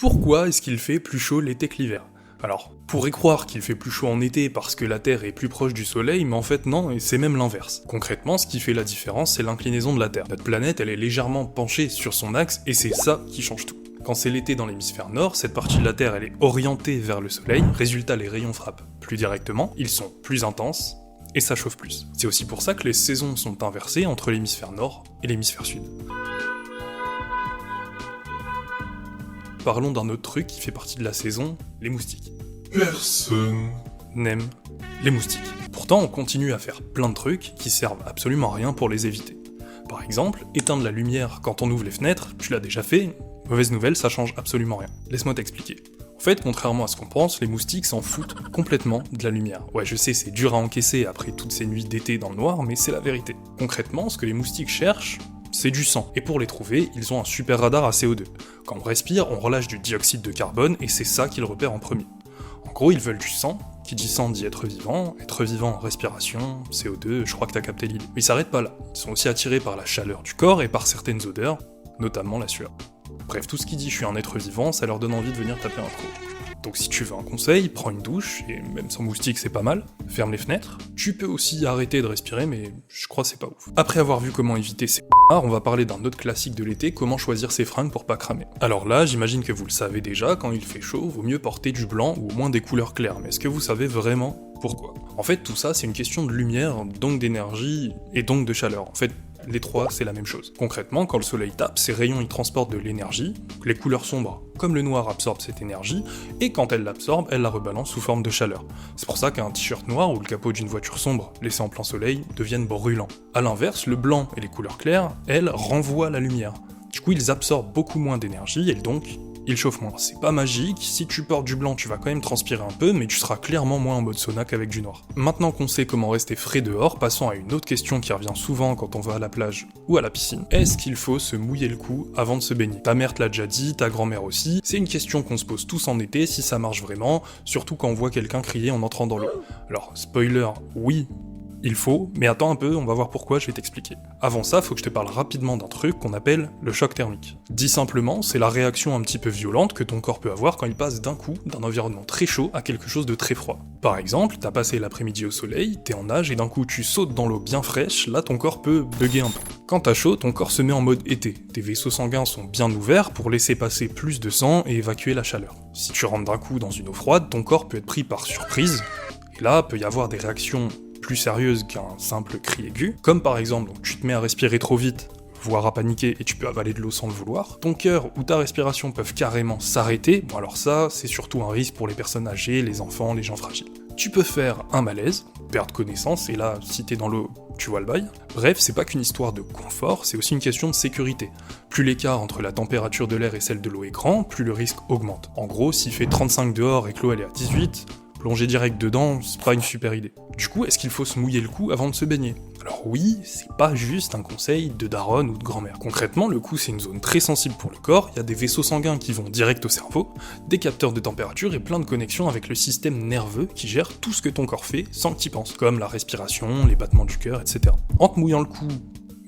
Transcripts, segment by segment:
Pourquoi est-ce qu'il fait plus chaud l'été que l'hiver ? Alors, on pourrait croire qu'il fait plus chaud en été parce que la Terre est plus proche du Soleil, mais en fait non, et c'est même l'inverse. Concrètement, ce qui fait la différence, c'est l'inclinaison de la Terre. Notre planète, elle est légèrement penchée sur son axe, et c'est ça qui change tout. Quand c'est l'été dans l'hémisphère nord, cette partie de la Terre, elle est orientée vers le Soleil, résultat, les rayons frappent plus directement, ils sont plus intenses, et ça chauffe plus. C'est aussi pour ça que les saisons sont inversées entre l'hémisphère nord et l'hémisphère sud. Parlons d'un autre truc qui fait partie de la saison, les moustiques. Personne n'aime les moustiques. Pourtant, on continue à faire plein de trucs qui servent absolument à rien pour les éviter. Par exemple, éteindre la lumière quand on ouvre les fenêtres, tu l'as déjà fait, mauvaise nouvelle, ça change absolument rien. Laisse-moi t'expliquer. En fait, contrairement à ce qu'on pense, les moustiques s'en foutent complètement de la lumière. Ouais, je sais, c'est dur à encaisser après toutes ces nuits d'été dans le noir, mais c'est la vérité. Concrètement, ce que les moustiques cherchent, c'est du sang. Et pour les trouver, ils ont un super radar à CO2. Quand on respire, on relâche du dioxyde de carbone, et c'est ça qu'ils repèrent en premier. En gros, ils veulent du sang. Qui dit sang dit être vivant, respiration, CO2, je crois que t'as capté l'idée. Mais ils s'arrêtent pas là. Ils sont aussi attirés par la chaleur du corps et par certaines odeurs, notamment la sueur. Bref, tout ce qui dit je suis un être vivant, ça leur donne envie de venir taper un trou. Donc si tu veux un conseil, prends une douche, et même sans moustique c'est pas mal, ferme les fenêtres. Tu peux aussi arrêter de respirer, mais je crois que c'est pas ouf. Après avoir vu comment éviter ces on va parler d'un autre classique de l'été, comment choisir ses fringues pour pas cramer. Alors là, j'imagine que vous le savez déjà, quand il fait chaud, vaut mieux porter du blanc ou au moins des couleurs claires, mais est-ce que vous savez vraiment pourquoi ? En fait, tout ça, c'est une question de lumière, donc d'énergie, et donc de chaleur. En fait, les trois, c'est la même chose. Concrètement, quand le soleil tape, ces rayons, ils transportent de l'énergie, les couleurs sombres, comme le noir, absorbent cette énergie, et quand elles l'absorbent, elles la rebalancent sous forme de chaleur. C'est pour ça qu'un t-shirt noir ou le capot d'une voiture sombre, laissé en plein soleil, deviennent brûlants. A l'inverse, le blanc et les couleurs claires, elles, renvoient la lumière. Du coup, ils absorbent beaucoup moins d'énergie, et donc, ils chauffent moins. C'est pas magique, si tu portes du blanc, tu vas quand même transpirer un peu, mais tu seras clairement moins en mode sauna qu'avec du noir. Maintenant qu'on sait comment rester frais dehors, passons à une autre question qui revient souvent quand on va à la plage ou à la piscine. Est-ce qu'il faut se mouiller le cou avant de se baigner ? Ta mère te l'a déjà dit, ta grand-mère aussi, c'est une question qu'on se pose tous en été si ça marche vraiment, surtout quand on voit quelqu'un crier en entrant dans l'eau. Alors, spoiler, oui, il faut, mais attends un peu, on va voir pourquoi, je vais t'expliquer. Avant ça, faut que je te parle rapidement d'un truc qu'on appelle le choc thermique. Dit simplement, c'est la réaction un petit peu violente que ton corps peut avoir quand il passe d'un coup d'un environnement très chaud à quelque chose de très froid. Par exemple, t'as passé l'après-midi au soleil, t'es en nage et d'un coup tu sautes dans l'eau bien fraîche, là ton corps peut bugger un peu. Quand t'as chaud, ton corps se met en mode été. Tes vaisseaux sanguins sont bien ouverts pour laisser passer plus de sang et évacuer la chaleur. Si tu rentres d'un coup dans une eau froide, ton corps peut être pris par surprise, et là peut y avoir des réactions plus sérieuse qu'un simple cri aigu, comme par exemple, donc tu te mets à respirer trop vite, voire à paniquer et tu peux avaler de l'eau sans le vouloir, ton cœur ou ta respiration peuvent carrément s'arrêter, bon alors ça, c'est surtout un risque pour les personnes âgées, les enfants, les gens fragiles. Tu peux faire un malaise, perdre connaissance, et là, si t'es dans l'eau, tu vois le bail. Bref, c'est pas qu'une histoire de confort, c'est aussi une question de sécurité. Plus l'écart entre la température de l'air et celle de l'eau est grand, plus le risque augmente. En gros, s'il fait 35 dehors et que l'eau elle est à 18, plonger direct dedans, c'est pas une super idée. Du coup, est-ce qu'il faut se mouiller le cou avant de se baigner ? Alors oui, c'est pas juste un conseil de daronne ou de grand-mère. Concrètement, le cou c'est une zone très sensible pour le corps, il y a des vaisseaux sanguins qui vont direct au cerveau, des capteurs de température et plein de connexions avec le système nerveux qui gère tout ce que ton corps fait sans que t'y penses, comme la respiration, les battements du cœur, etc. En te mouillant le cou,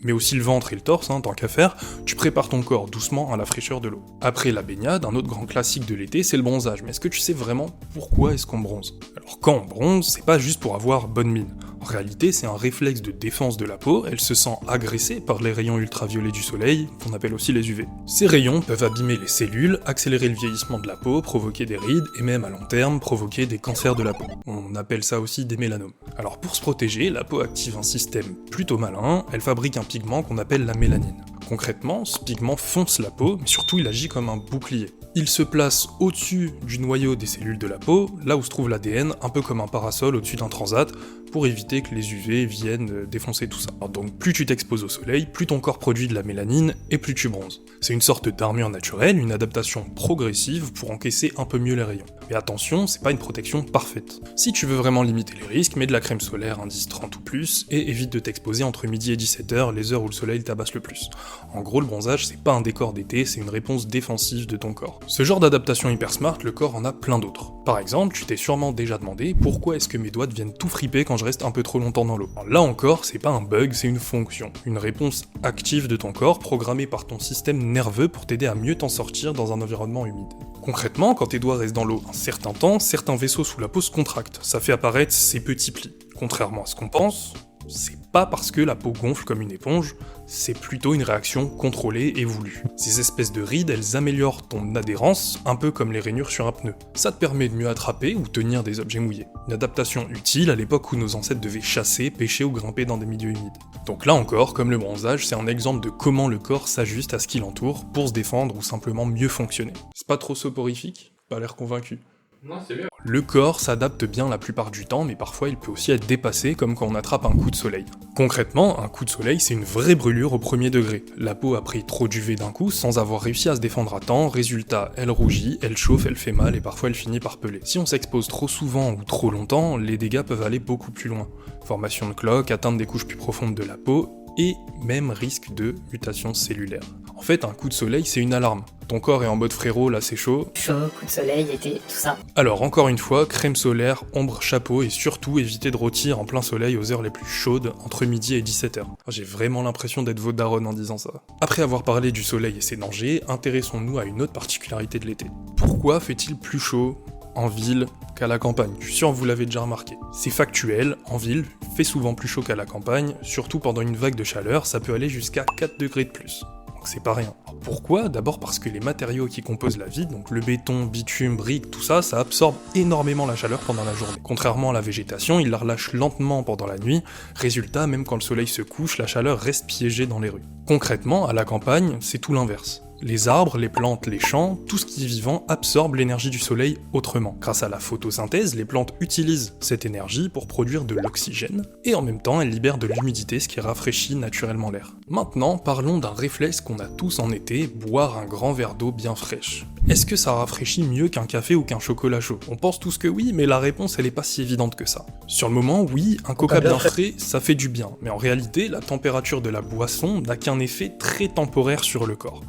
mais aussi le ventre et le torse, tant qu'à faire, tu prépares ton corps doucement à la fraîcheur de l'eau. Après la baignade, un autre grand classique de l'été, c'est le bronzage. Mais est-ce que tu sais vraiment pourquoi est-ce qu'on bronze ? Alors quand on bronze, c'est pas juste pour avoir bonne mine. En réalité, c'est un réflexe de défense de la peau, elle se sent agressée par les rayons ultraviolets du soleil, qu'on appelle aussi les UV. Ces rayons peuvent abîmer les cellules, accélérer le vieillissement de la peau, provoquer des rides, et même à long terme, provoquer des cancers de la peau. On appelle ça aussi des mélanomes. Alors pour se protéger, la peau active un système plutôt malin, elle fabrique un pigment qu'on appelle la mélanine. Concrètement, ce pigment fonce la peau, mais surtout il agit comme un bouclier. Il se place au-dessus du noyau des cellules de la peau, là où se trouve l'ADN, un peu comme un parasol au-dessus d'un transat, pour éviter que les UV viennent défoncer tout ça. Alors donc plus tu t'exposes au soleil, plus ton corps produit de la mélanine, et plus tu bronzes. C'est une sorte d'armure naturelle, une adaptation progressive pour encaisser un peu mieux les rayons. Mais attention, c'est pas une protection parfaite. Si tu veux vraiment limiter les risques, mets de la crème solaire indice 30 ou plus, et évite de t'exposer entre midi et 17h, les heures où le soleil tabasse le plus. En gros, le bronzage, c'est pas un décor d'été, c'est une réponse défensive de ton corps. Ce genre d'adaptation hyper smart, le corps en a plein d'autres. Par exemple, tu t'es sûrement déjà demandé pourquoi est-ce que mes doigts deviennent tout fripés quand je reste un peu trop longtemps dans l'eau. Là encore, c'est pas un bug, c'est une fonction, une réponse active de ton corps programmée par ton système nerveux pour t'aider à mieux t'en sortir dans un environnement humide. Concrètement, quand tes doigts restent dans l'eau un certain temps, certains vaisseaux sous la peau se contractent, ça fait apparaître ces petits plis. Contrairement à ce qu'on pense, c'est pas parce que la peau gonfle comme une éponge, c'est plutôt une réaction contrôlée et voulue. Ces espèces de rides, elles améliorent ton adhérence, un peu comme les rainures sur un pneu. Ça te permet de mieux attraper ou tenir des objets mouillés. Une adaptation utile à l'époque où nos ancêtres devaient chasser, pêcher ou grimper dans des milieux humides. Donc là encore, comme le bronzage, c'est un exemple de comment le corps s'ajuste à ce qui l'entoure pour se défendre ou simplement mieux fonctionner. C'est pas trop soporifique ? Pas l'air convaincu. Non, c'est bien. Le corps s'adapte bien la plupart du temps, mais parfois il peut aussi être dépassé, comme quand on attrape un coup de soleil. Concrètement, un coup de soleil, c'est une vraie brûlure au premier degré. La peau a pris trop d'UV d'un coup sans avoir réussi à se défendre à temps, résultat, elle rougit, elle chauffe, elle fait mal et parfois elle finit par peler. Si on s'expose trop souvent ou trop longtemps, les dégâts peuvent aller beaucoup plus loin. Formation de cloques, atteinte des couches plus profondes de la peau, et même risque de mutation cellulaire. En fait, un coup de soleil, c'est une alarme. Ton corps est en mode frérot, là c'est chaud. Chaud, coup de soleil, été, tout ça. Alors encore une fois, crème solaire, ombre, chapeau et surtout éviter de rôtir en plein soleil aux heures les plus chaudes, entre midi et 17h. J'ai vraiment l'impression d'être votre daronne en disant ça. Après avoir parlé du soleil et ses dangers, intéressons-nous à une autre particularité de l'été. Pourquoi fait-il plus chaud en ville qu'à la campagne? Je suis sûr que vous l'avez déjà remarqué. C'est factuel, en ville, il fait souvent plus chaud qu'à la campagne, surtout pendant une vague de chaleur, ça peut aller jusqu'à 4 degrés de plus. Donc c'est pas rien. Alors pourquoi? D'abord parce que les matériaux qui composent la vie, donc le béton, bitume, briques, tout ça, ça absorbe énormément la chaleur pendant la journée. Contrairement à la végétation, il la relâche lentement pendant la nuit, résultat, même quand le soleil se couche, la chaleur reste piégée dans les rues. Concrètement, à la campagne, c'est tout l'inverse. Les arbres, les plantes, les champs, tout ce qui est vivant absorbe l'énergie du soleil autrement. Grâce à la photosynthèse, les plantes utilisent cette énergie pour produire de l'oxygène, et en même temps elles libèrent de l'humidité, ce qui rafraîchit naturellement l'air. Maintenant, parlons d'un réflexe qu'on a tous en été, boire un grand verre d'eau bien fraîche. Est-ce que ça rafraîchit mieux qu'un café ou qu'un chocolat chaud? On pense tous que oui, mais la réponse elle est pas si évidente que ça. Sur le moment, oui, un coca bien frais, ça fait du bien, mais en réalité, la température de la boisson n'a qu'un effet très temporaire sur le corps.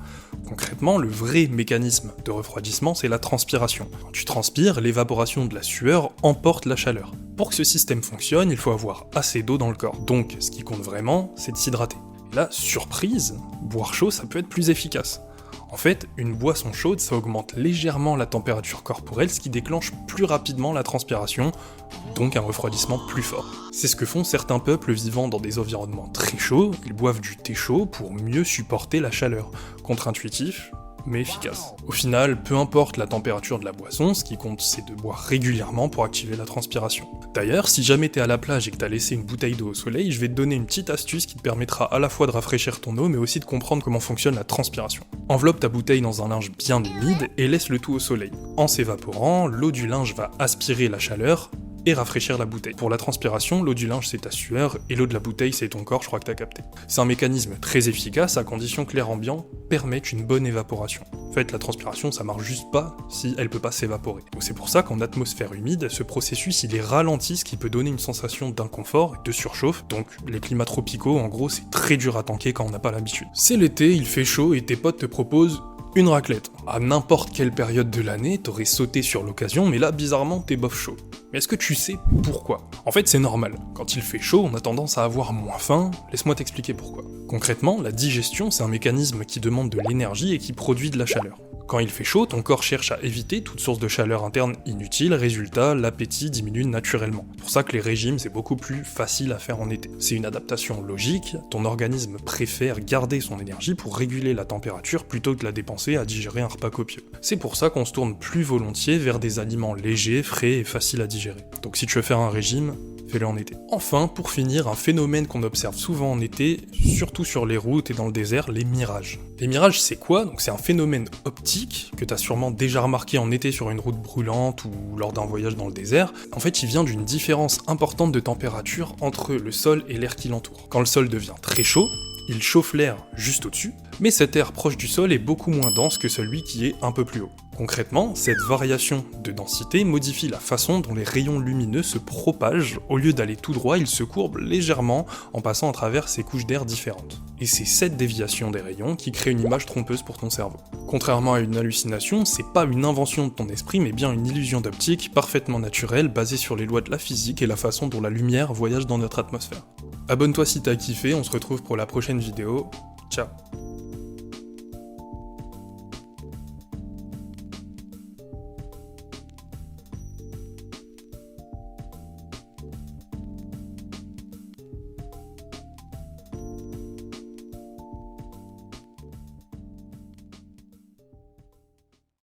Concrètement, le vrai mécanisme de refroidissement, c'est la transpiration. Quand tu transpires, l'évaporation de la sueur emporte la chaleur. Pour que ce système fonctionne, il faut avoir assez d'eau dans le corps. Donc, ce qui compte vraiment, c'est de s'hydrater. Et là, surprise, boire chaud, ça peut être plus efficace. En fait, une boisson chaude, ça augmente légèrement la température corporelle, ce qui déclenche plus rapidement la transpiration, donc un refroidissement plus fort. C'est ce que font certains peuples vivant dans des environnements très chauds, ils boivent du thé chaud pour mieux supporter la chaleur. Contre-intuitif, mais efficace. Au final, peu importe la température de la boisson, ce qui compte c'est de boire régulièrement pour activer la transpiration. D'ailleurs, si jamais t'es à la plage et que t'as laissé une bouteille d'eau au soleil, je vais te donner une petite astuce qui te permettra à la fois de rafraîchir ton eau, mais aussi de comprendre comment fonctionne la transpiration. Enveloppe ta bouteille dans un linge bien humide et laisse le tout au soleil. En s'évaporant, l'eau du linge va aspirer la chaleur, et rafraîchir la bouteille. Pour la transpiration, l'eau du linge c'est ta sueur, et l'eau de la bouteille c'est ton corps, je crois que t'as capté. C'est un mécanisme très efficace à condition que l'air ambiant permette une bonne évaporation. En fait, la transpiration ça marche juste pas si elle peut pas s'évaporer. Donc c'est pour ça qu'en atmosphère humide, ce processus il est ralenti, ce qui peut donner une sensation d'inconfort et de surchauffe, donc les climats tropicaux en gros c'est très dur à tanker quand on n'a pas l'habitude. C'est l'été, il fait chaud et tes potes te proposent une raclette. À n'importe quelle période de l'année, t'aurais sauté sur l'occasion, mais là, bizarrement, t'es bof chaud. Mais est-ce que tu sais pourquoi? En fait, c'est normal. Quand il fait chaud, on a tendance à avoir moins faim. Laisse-moi t'expliquer pourquoi. Concrètement, la digestion, c'est un mécanisme qui demande de l'énergie et qui produit de la chaleur. Quand il fait chaud, ton corps cherche à éviter toute source de chaleur interne inutile, résultat, l'appétit diminue naturellement. C'est pour ça que les régimes, c'est beaucoup plus facile à faire en été. C'est une adaptation logique, ton organisme préfère garder son énergie pour réguler la température plutôt que de la dépenser à digérer un repas copieux. C'est pour ça qu'on se tourne plus volontiers vers des aliments légers, frais et faciles à digérer. Donc si tu veux faire un régime, fais-le en été. Enfin, pour finir, un phénomène qu'on observe souvent en été, surtout sur les routes et dans le désert, les mirages. Les mirages, c'est quoi? Donc c'est un phénomène optique que t'as sûrement déjà remarqué en été sur une route brûlante ou lors d'un voyage dans le désert. En fait, il vient d'une différence importante de température entre le sol et l'air qui l'entoure. Quand le sol devient très chaud, il chauffe l'air juste au-dessus, Mais cet air proche du sol est beaucoup moins dense que celui qui est un peu plus haut. Concrètement, cette variation de densité modifie la façon dont les rayons lumineux se propagent. Au lieu d'aller tout droit, ils se courbent légèrement en passant à travers ces couches d'air différentes. Et c'est cette déviation des rayons qui crée une image trompeuse pour ton cerveau. Contrairement à une hallucination, c'est pas une invention de ton esprit, mais bien une illusion d'optique parfaitement naturelle basée sur les lois de la physique et la façon dont la lumière voyage dans notre atmosphère. Abonne-toi si t'as kiffé, on se retrouve pour la prochaine vidéo. Ciao.